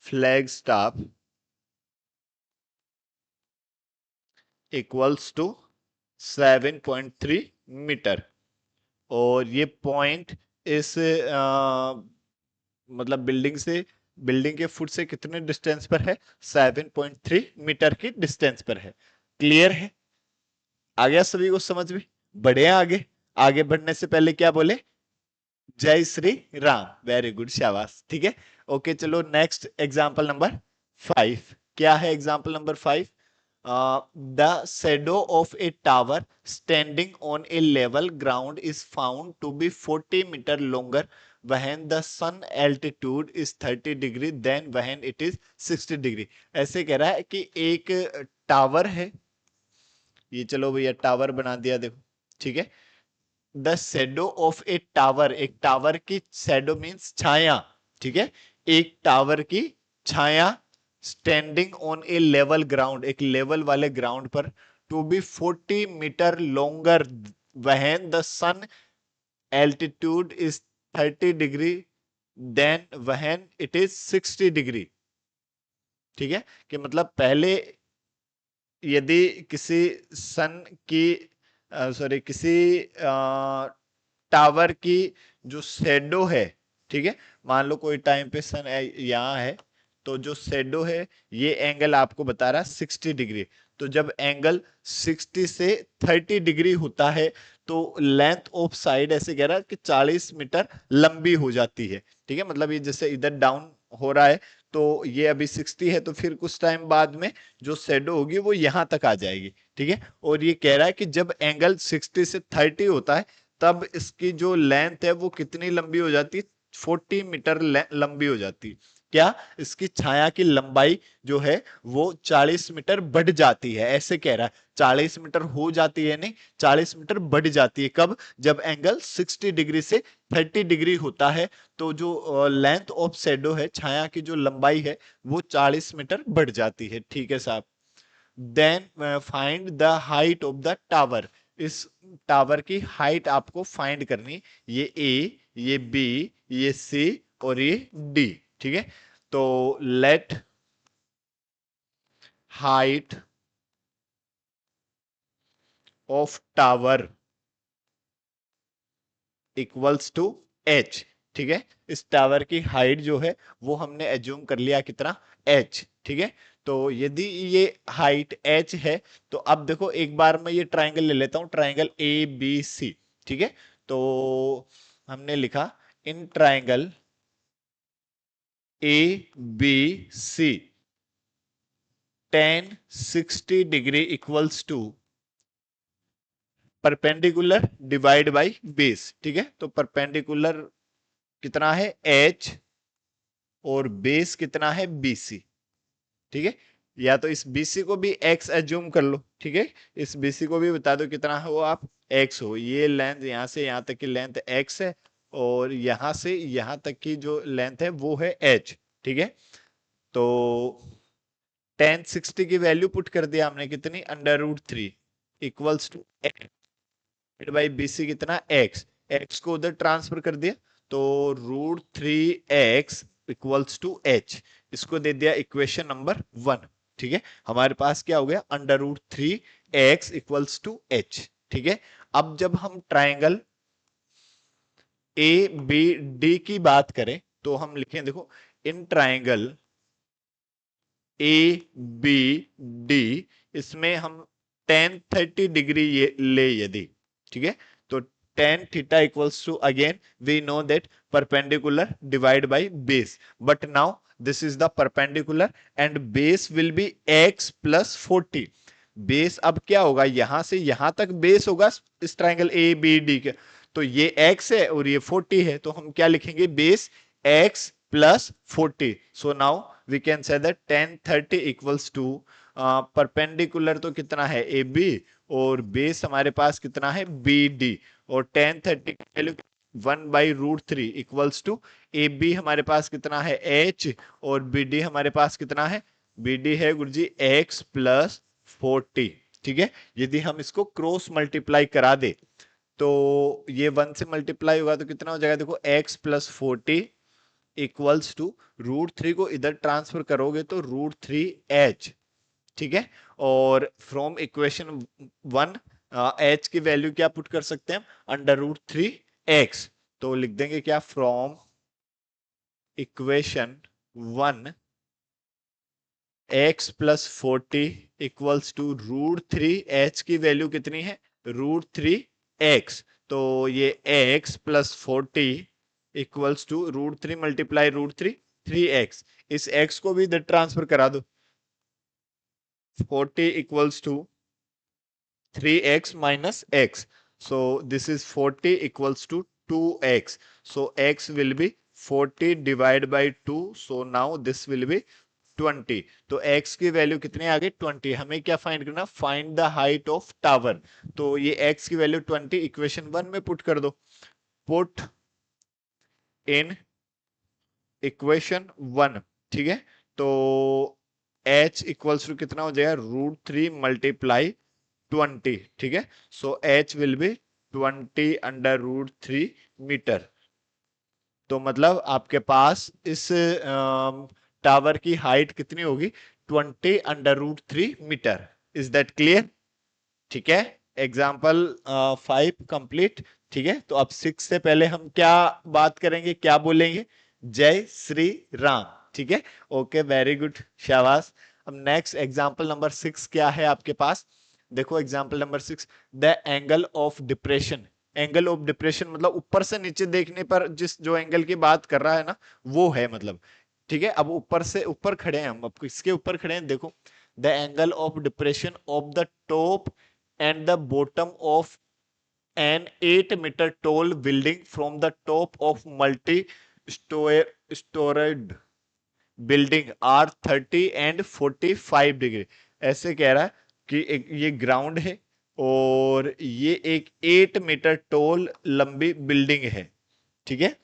flag staff equals to 7.3 metre, और ये पॉइंट इस मतलब बिल्डिंग से, बिल्डिंग के फुट से कितने डिस्टेंस पर है 7.3 मीटर की डिस्टेंस पर है। क्लियर है, आ गया सभी को समझ में, बढ़े आगे। आगे बढ़ने से पहले क्या बोले जय श्री राम, वेरी गुड, शाबाश। ठीक है, ओके चलो नेक्स्ट एग्जांपल नंबर 5। क्या है example number 5, the shadow of a tower standing on a level ground is found to be 40 meter longer when the sun altitude is 30 degree than when it is 60 degree। ऐसे कह रहा है कि एक टावर है, ये चलो भैया टावर बना दिया देखो। ठीक है, the shadow of a tower, एक टावर की शेडो मीन्स छाया। ठीक है, एक टावर की छाया standing on a level ground, एक लेवल वाले ग्राउंड पर, to be 40 metre longer when the sun altitude is 30 degree then when it is 60 degree. ठीक है, कि मतलब पहले यदि किसी सन की सॉरी किसी टावर की जो शेडो है, ठीक है, मान लो कोई टाइम पे सन यहाँ है, तो जो शेडो है ये एंगल आपको बता रहा है 60 डिग्री। तो जब एंगल 60 से 30 डिग्री होता है तो लेंथ ऑफ साइड ऐसे कह रहा है कि 40 मीटर लंबी हो जाती है। ठीक है, मतलब ये जैसे इधर डाउन हो रहा है तो ये अभी 60 है, तो फिर कुछ टाइम बाद में जो शेडो होगी वो यहां तक आ जाएगी। ठीक है, और ये कह रहा है कि जब एंगल 60 से 30 होता है तब इसकी जो लेंथ है वो कितनी लंबी हो जाती है 40 मीटर लंबी हो जाती है। क्या इसकी छाया की लंबाई जो है वो 40 मीटर बढ़ जाती है, ऐसे कह रहा है। 40 मीटर हो जाती है नहीं, 40 मीटर बढ़ जाती है कब, जब एंगल 60 डिग्री से 30 डिग्री होता है। तो जो लेंथ ऑफ शेडो है, छाया की जो लंबाई है वो 40 मीटर बढ़ जाती है। ठीक है साहब, then find the height of the tower. इस टावर की हाइट आपको फाइंड करनी, ये ए, ये बी, ये सी और ये डी। ठीक है, तो let height of tower equals to H. ठीक है, इस टावर की हाइट जो है वो हमने एज्यूम कर लिया कितना, एच। ठीक है, तो यदि ये हाइट एच है तो अब देखो एक बार मैं ये ट्राइंगल ले लेता हूं, ट्राइंगल ए बी सी। ठीक है, तो हमने लिखा in triangle A B C tan 60 degree equals to perpendicular divide by base. ठीक है, तो परपेंडिकुलर कितना है एच और बेस कितना है बीसी। ठीक है, या तो इस बीसी को भी एक्स एज्यूम कर लो। ठीक है, इस बीसी को भी बता दो कितना है वो, आप एक्स हो। ये लेंथ यहां से यहां तक की लेंथ एक्स है और यहां से यहां तक की जो लेंथ है वो है एच। ठीक है, तो tan 60 की वैल्यू पुट कर दिया हमने कितनी, √3 इक्वल्स टू बाई बीसी कितना, एक्स। एक्स को उधर ट्रांसफर कर दिया तो √3x इक्वल्स टू एच। इसको दे दिया इक्वेशन नंबर 1। ठीक है, हमारे पास क्या हो गया, √3x इक्वल्स टू एच। ठीक है, अब जब हम ट्राइंगल ए बी डी की बात करें तो हम लिखें, देखो in triangle A B D, इसमें हम tan 30 डिग्री ये ले यदि। ठीक है, तो tan theta equals to, again we know that perpendicular divide by base, but now this is the perpendicular and base will be x plus 40। Base अब क्या होगा, यहां से यहां तक बेस होगा इस ट्राइंगल ए बी डी के, तो ये x है और ये 40 है, तो हम क्या लिखेंगे, base x plus 40। So now we can say that tan 30 equals to, perpendicular तो कितना है ए बी और बेस हमारे पास कितना है बी डी, और tan 30 की value 1/√3 equals to, A B हमारे पास कितना है एच और बी डी हमारे पास कितना है, बी डी है गुरुजी एक्स प्लस 40। ठीक है, यदि हम इसको क्रॉस मल्टीप्लाई करा दे तो ये 1 से मल्टीप्लाई होगा तो कितना हो जाएगा, देखो x प्लस 40 इक्वल्स टू √3 को इधर ट्रांसफर करोगे तो √3h। ठीक है, और फ्रॉम इक्वेशन 1 h की वैल्यू क्या पुट कर सकते हैं हम, √3x। तो लिख देंगे क्या, from equation 1 x plus 40 equals to √3h की वैल्यू कितनी है, √3x। तो ये x plus 40 equals to √3 multiply √3, 3x। इस x को भी इधर ट्रांसफर करा दो, 40 equals to 3x minus x, so this is 40 equals to 2x, so x will be 40 divided by 2, so now this will be 20। तो x की वैल्यू कितनी आ गई, 20। हमें क्या फाइंड करना, find the height of tower. तो ये x की वैल्यू 20 इक्वेशन 1 में पुट कर दो, पुट इन इक्वेशन 1। ठीक है, तो h इक्वल्स टू कितना हो जाएगा, √3 मल्टीप्लाई 20। ठीक है, सो h विल बी 20 √3 मीटर। तो मतलब आपके पास इस टावर की हाइट कितनी होगी, 20 √3 मीटर। Is that clear? ठीक है, एग्जाम्पल 5 कंप्लीट। ठीक है, तो अब 6 से पहले हम क्या बात करेंगे, क्या बोलेंगे, जय श्री राम। ठीक है, ओके, वेरी गुड, शाबाश। अब नेक्स्ट एग्जाम्पल नंबर 6 क्या है आपके पास, देखो example number 6, the angle of depression. Angle of depression मतलब ऊपर से नीचे देखने पर जिस जो एंगल की बात कर रहा है ना, वो है मतलब। ठीक है, अब ऊपर से ऊपर खड़े हैं हम, अब किसके ऊपर खड़े हैं, देखो the angle of depression of the top and the bottom of an 8-meter tall building from the top of multi-storied building are 30 and 45 degree. ऐसे कह रहा है कि ये ग्राउंड है और ये एक 8 मीटर टोल लंबी बिल्डिंग है। ठीक है,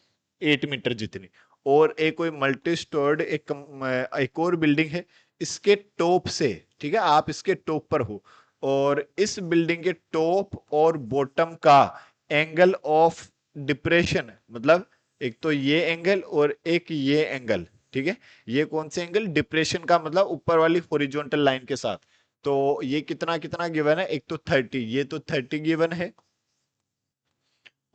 8 मीटर जितनी, और एक कोई मल्टी स्टोर्ड एक और बिल्डिंग है इसके टॉप से, ठीक है, आप इसके टॉप पर हो और इस बिल्डिंग के टॉप और बॉटम का एंगल ऑफ डिप्रेशन, मतलब एक तो ये एंगल और एक ये एंगल, ठीक है, ये कौन से एंगल, डिप्रेशन का मतलब ऊपर वाली हॉरिजॉन्टल लाइन के साथ। तो ये कितना कितना गिवन है, एक तो 30, ये तो 30 गिवन है,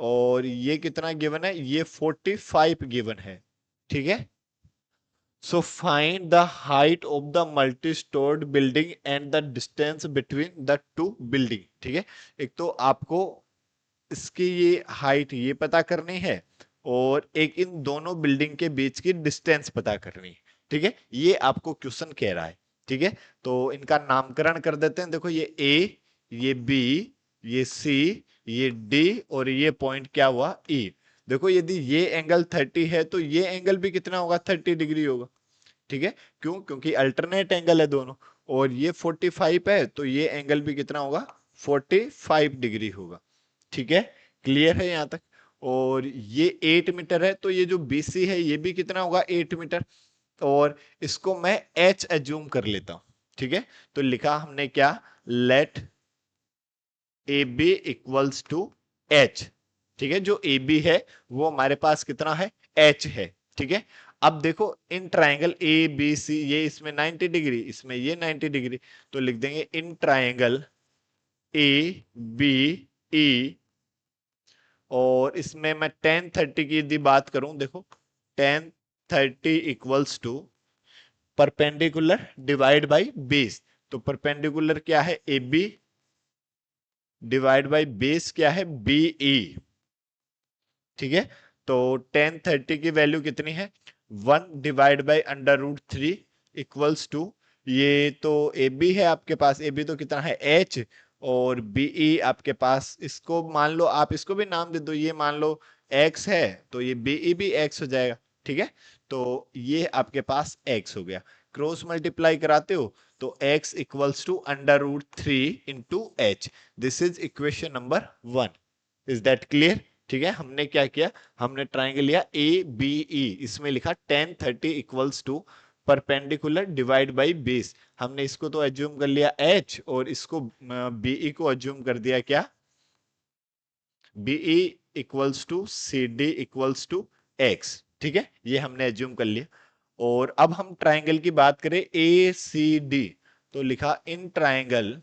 और ये कितना गिवन है, ये 45 गिवन है, ठीक है। So find the height of the multi stored building and the distance between the two building, ठीक है। एक तो आपको इसकी ये हाइट ये पता करनी है, और एक इन दोनों बिल्डिंग के बीच की डिस्टेंस पता करनी है, ठीक है, ये आपको क्वेश्चन कह रहा है, ठीक है। तो इनका नामकरण कर देते हैं, देखो ये ए, ये बी, ये सी, ये डी, और ये पॉइंट क्या हुआ, ई। देखो यदि ये एंगल 30 है तो ये एंगल भी कितना होगा, 30 डिग्री होगा, ठीक है। क्यों, क्योंकि अल्टरनेट एंगल है दोनों, और ये 45 है तो ये एंगल भी कितना होगा, 45 डिग्री होगा, ठीक है। क्लियर है यहां तक। और ये 8 मीटर है तो ये जो बीसी है ये भी कितना होगा, 8 मीटर, और इसको मैं एच एज्यूम कर लेता हूं, ठीक है। तो लिखा हमने क्या, let A B equals to H, ठीक है। जो ए बी है वो हमारे पास कितना है, एच है, ठीक है। अब देखो इन ट्राइंगल ए बी सी, ये इसमें 90 डिग्री, इसमें ये 90 डिग्री, तो लिख देंगे in triangle A B E, और इसमें मैं टेन 30 की यदि बात करूं, देखो tan 30 equals to perpendicular divide by base. तो परपेंडिकुलर क्या है, A B, divide by base क्या है, बी ई, ठीक है। तो टेन 30 की वैल्यू कितनी है, 1/√3 इक्वल्स टू, ये तो ए बी है आपके पास, ए बी तो कितना है, एच, और बीई आपके पास, इसको मान लो, आप इसको भी नाम दे दो, ये मान लो एक्स है तो ये बीई भी एक्स हो जाएगा, ठीक है। तो ये आपके पास एक्स हो गया, क्रॉस मल्टीप्लाई कराते हो तो x equals to √3 into H, this is equation number 1। Is that clear, ठीक है। हमने क्या किया, हमने ट्राइंगल लिया ए बी ई, इसमें लिखा tan 30 equals to perpendicular divide by base, हमने इसको तो एज्यूम कर लिया एच, और इसको बीई को एज्यूम कर दिया क्या, BE equals to C D equals to x, ठीक है, ये हमने एज्यूम कर लिया। और अब हम ट्राइंगल की बात करें ए सी डी, तो लिखा in triangle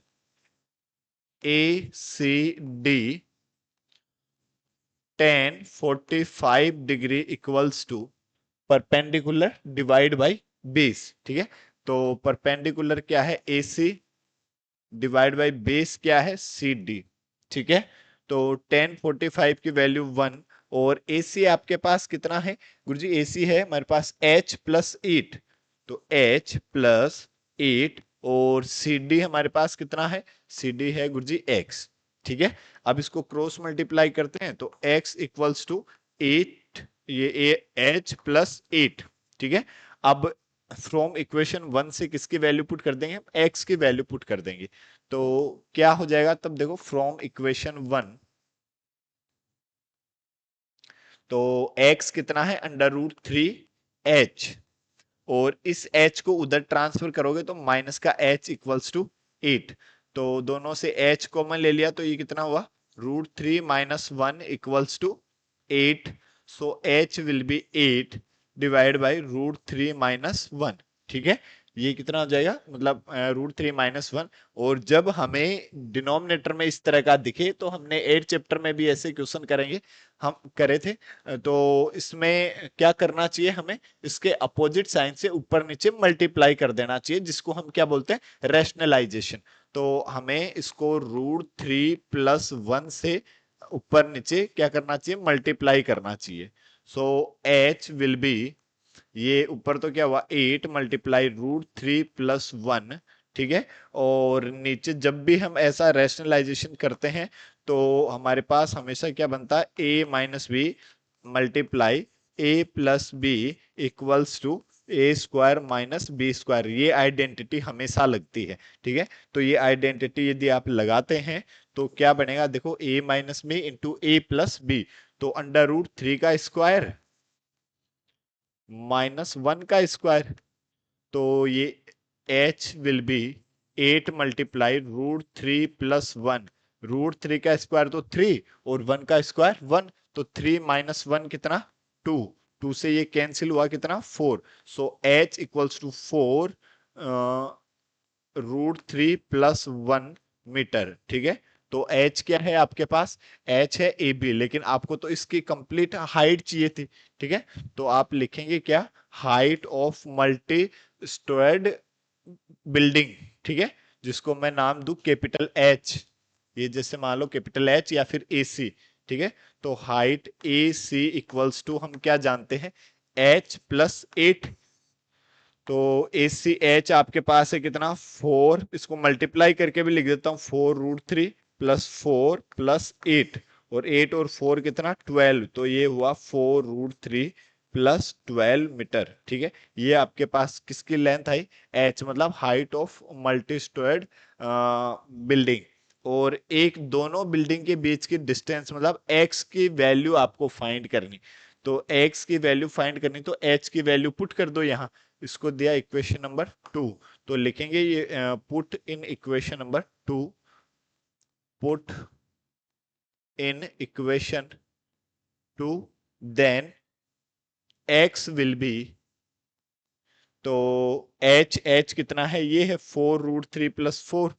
A C D tan 45 degree equals to perpendicular divide by base, ठीक है। तो परपेंडिकुलर क्या है, A C, divide by base क्या है, सी डी, ठीक है। तो टेन 45 की वैल्यू 1, और ए सी आपके पास कितना है गुरुजी, ए सी है हमारे पास h+8, तो h+8, और सी डी हमारे पास कितना है, सी डी है गुरुजी x, ठीक है। अब इसको क्रॉस मल्टीप्लाई करते हैं तो x इक्वल्स टू 8, ये h+8, ठीक है। अब फ्रॉम इक्वेशन 1 से किसकी वैल्यू पुट कर देंगे, x की वैल्यू पुट कर देंगे, तो क्या हो जाएगा, तब देखो फ्रॉम इक्वेशन 1, तो x कितना है, √3h, और इस h को उधर ट्रांसफर करोगे तो माइनस का h इक्वल्स टू 8, तो दोनों से h कॉमन ले लिया तो ये कितना हुआ, √3 - 1 equals to 8, so h will be 8 divide by √3 - 1, ठीक है। ये कितना हो जाएगा, मतलब √3 - 1, और जब हमें डिनोमिनेटर में इस तरह का दिखे तो हमने 8 चैप्टर में भी ऐसे क्वेश्चन करेंगे, हम करे थे। तो इसमें क्या करना चाहिए, हमें इसके अपोजिट साइन से ऊपर नीचे मल्टीप्लाई कर देना चाहिए, जिसको हम क्या बोलते हैं, रैशनलाइजेशन। तो हमें इसको √3 + 1 से ऊपर नीचे क्या करना चाहिए, मल्टीप्लाई करना चाहिए। सो h विल बी, ये ऊपर तो क्या हुआ 8 मल्टीप्लाई √3 + 1, ठीक है। और नीचे जब भी हम ऐसा रैशनलाइजेशन करते हैं तो हमारे पास हमेशा क्या बनता है, a - b multiply a+b equals to a² - b², ये आइडेंटिटी हमेशा लगती है, ठीक है। तो ये आइडेंटिटी यदि आप लगाते हैं तो क्या बनेगा, देखो a - b इंटू a+b, तो √3 का स्क्वायर -1 का स्क्वायर, तो ये h will be 8 multiply √3 plus 1। √3 का स्क्वायर तो 3 और 1 का स्क्वायर 1, तो 3 माइनस 1 कितना 2। 2 से ये कैंसिल हुआ कितना 4। So h equals to 4 √3 plus 1 metre. ठीक है, तो h क्या है आपके पास, h है ए बी, लेकिन आपको तो इसकी कंप्लीट हाइट चाहिए थी। ठीक है, तो आप लिखेंगे क्या, height of multi stored building. ठीक है, जिसको मैं नाम दूं कैपिटल एच, ये जैसे मान लो कैपिटल एच या फिर ए सी। ठीक है, तो height A C equals to हम क्या जानते हैं, एच प्लस 8। तो ए सी एच आपके पास है कितना 4, इसको मल्टीप्लाई करके भी लिख देता हूं, 4√3 प्लस 4 प्लस 8, और 8 और 4 कितना 12, तो ये हुआ 4√3 प्लस 12 मीटर। ठीक है, ये आपके पास किसकी लेंथ आई, एच मतलब height of multi stored building. और एक दोनों बिल्डिंग के बीच की डिस्टेंस मतलब एक्स की वैल्यू आपको फाइंड करनी। तो एक्स की वैल्यू फाइंड करनी, तो एच की वैल्यू पुट कर दो यहाँ, इसको दिया इक्वेशन नंबर 2। तो लिखेंगे ये put in equation number 2, put in equation 2, then x will be, तो h कितना है, ये है 4√3 प्लस 4,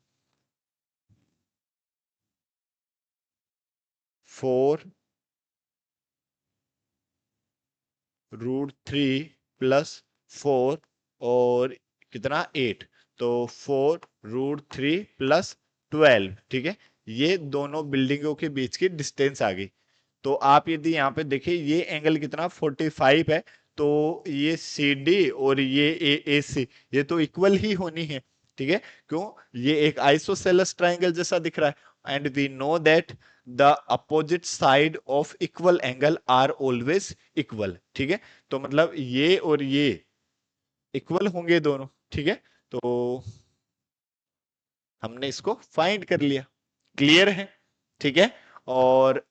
4√3 प्लस 4 और कितना 8, तो 4√3 प्लस 12। ठीक है, ये दोनों बिल्डिंगों के बीच की डिस्टेंस आ गई। तो आप यदि यहाँ पे देखिए ये एंगल कितना 45 है, तो ये सी डी और ये ए सी ये तो इक्वल ही होनी है। ठीक है, क्यों, ये एक आइसोसेलेस ट्राइंगल जैसा दिख रहा है, and we know that the opposite side of equal angle are always equal. ठीक है, तो मतलब ये और ये इक्वल होंगे दोनों। ठीक है, तो हमने इसको फाइंड कर लिया, क्लियर है। ठीक है, और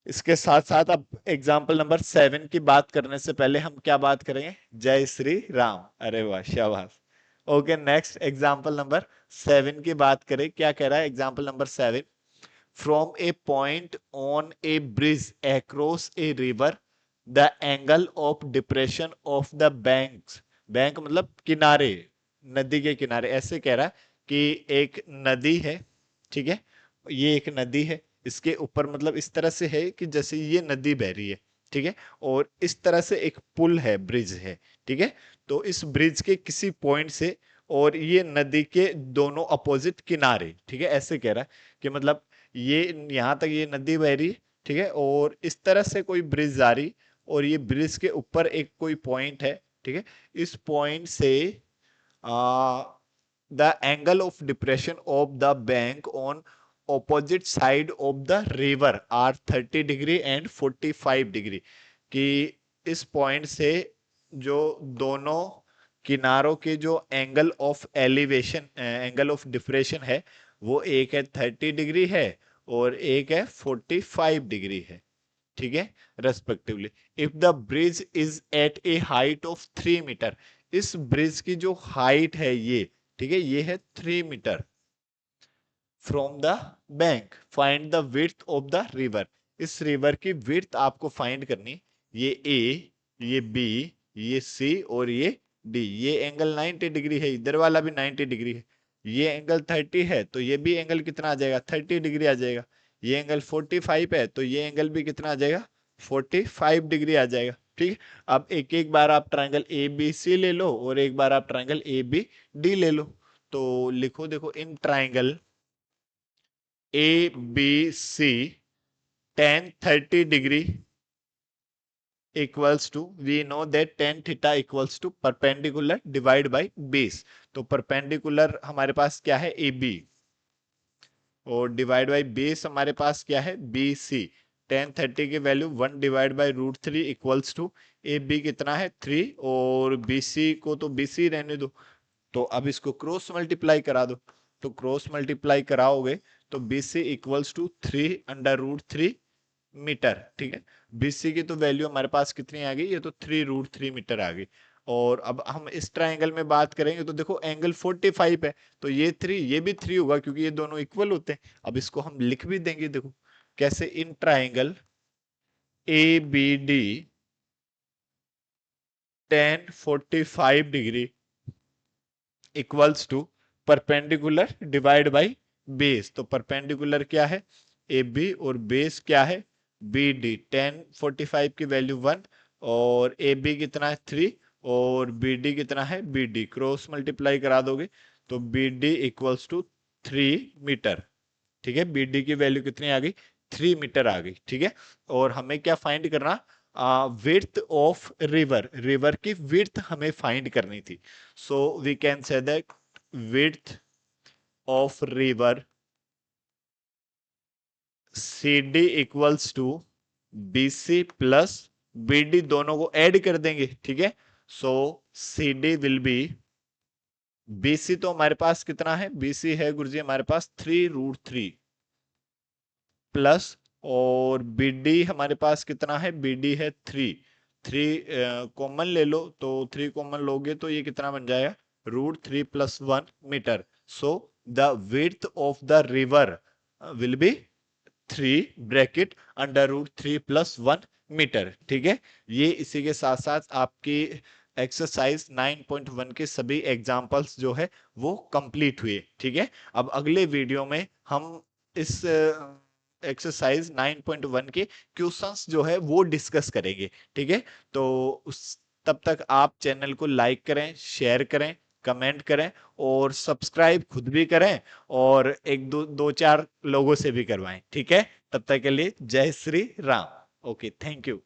इसके साथ साथ अब एग्जाम्पल नंबर 7 की बात करने से पहले हम क्या बात करेंगे, जय श्री राम। अरे वाह शाबाश। ओके, नेक्स्ट एग्जाम्पल नंबर 7 की बात करें, क्या कह रहा है example number 7, from a point on A bridge across a river the angle of depression of the banks, bank मतलब किनारे, नदी के किनारे, ऐसे कह रहा है कि एक नदी है। ठीक है, ये एक नदी है, इसके ऊपर मतलब इस तरह से है कि जैसे ये नदी बह रही है। ठीक है, और इस तरह से एक पुल है, ब्रिज है। ठीक है, तो इस ब्रिज के किसी पॉइंट से और ये नदी के दोनों अपोजिट किनारे, ठीक है, ऐसे कह रहा है कि मतलब ये यहां तक ये नदी बह रही है। ठीक है, और इस तरह से कोई ब्रिज जा रही, और ये ब्रिज के ऊपर एक कोई पॉइंट है। ठीक है, इस पॉइंट से the angle of depression of the bank on opposite side of the river are 30 degree and 45 degree, कि इस पॉइंट से जो दोनों किनारों के जो angle of elevation, angle of depression है, वो एक है 30 डिग्री है और एक है 45 डिग्री है। ठीक है, respectively. If the bridge is at a height of 3 metre, इस ब्रिज की जो हाइट है ये, ठीक है, ये है 3 metre, from the bank find the width of the river, इस रिवर की विड्थ आपको फाइंड करनी। ये ए, ये बी, ये सी और ये डी, ये एंगल 90 डिग्री है, इधर वाला भी 90 डिग्री है। ये एंगल 30 है, तो ये भी एंगल कितना आ जाएगा 30 डिग्री आ जाएगा। ये एंगल 45 है, तो ये एंगल भी कितना आ जाएगा 45 डिग्री आ जाएगा। ठीक है, अब एक एक बार आप ट्रायंगल ए बी सी ले लो और एक बार आप ट्रायंगल ए बी डी ले लो। तो लिखो, देखो, in triangle A B C tan 30 degree equals to, we know that tan theta equals to perpendicular divide by base. तो परपेंडिकुलर हमारे पास क्या है ए बी, और डिवाइड बाय बेस हमारे पास क्या है बी सी। tan 30 की value 1/√3 equals to A B कितना है 3, और बी सी को तो बी सी रहने दो। तो अब इसको क्रॉस मल्टीप्लाई करा दो, तो क्रॉस मल्टीप्लाई कराओगे तो B C equals to 3/√3 metre. ठीक है, बीसी की तो वैल्यू हमारे पास कितनी आ गई, ये तो 3√3 मीटर आ गई। और अब हम इस ट्राइंगल में बात करेंगे तो देखो एंगल 45 है, तो ये 3, ये भी 3 होगा क्योंकि ये दोनों इक्वल होते हैं। अब इसको हम लिख भी देंगे, देखो कैसे, in triangle A B D tan 45 degree equals to perpendicular divide by base. तो परपेंडिकुलर क्या है, ए बी, और बेस क्या है, बी डी। टेन 45 की वैल्यू 1, और ए बी कितना है 3, और बी डी कितना है, बी डी क्रॉस मल्टीप्लाई करा दोगे तो B D equals to 3 metre. ठीक है, बी डी की वैल्यू कितनी आ गई, 3 मीटर आ गई। ठीक है, और हमें क्या फाइंड करना, विड्थ ऑफ रिवर, रिवर की विड्थ हमें फाइंड करनी थी। So we can say that width of river C D equals to B C plus B D, दोनों को ऐड कर देंगे। ठीक है, so C D will be, B C तो हमारे पास कितना है, बी सी है गुरुजी हमारे पास 3√3 प्लस, और बी डी हमारे पास कितना है, बी डी है 3, 3 कॉमन ले लो, तो 3 कॉमन लोगे तो ये कितना बन जाएगा, √3 + 1 metre. So the width of the river will be 3 √3 + 1 metre. ठीक है, ये इसी के साथ साथ आपकी एक्सरसाइज 9.1 के सभी एग्जाम्पल्स जो है वो कंप्लीट हुए। ठीक है, अब अगले वीडियो में हम इस एक्सरसाइज 9.1 के क्वेश्चंस जो है वो डिस्कस करेंगे। ठीक है, तो उस तब तक आप चैनल को लाइक करें, शेयर करें, कमेंट करें, और सब्सक्राइब खुद भी करें, और एक दो दो चार लोगों से भी करवाएं। ठीक है, तब तक के लिए जय Shri Ram. Okay, thank you.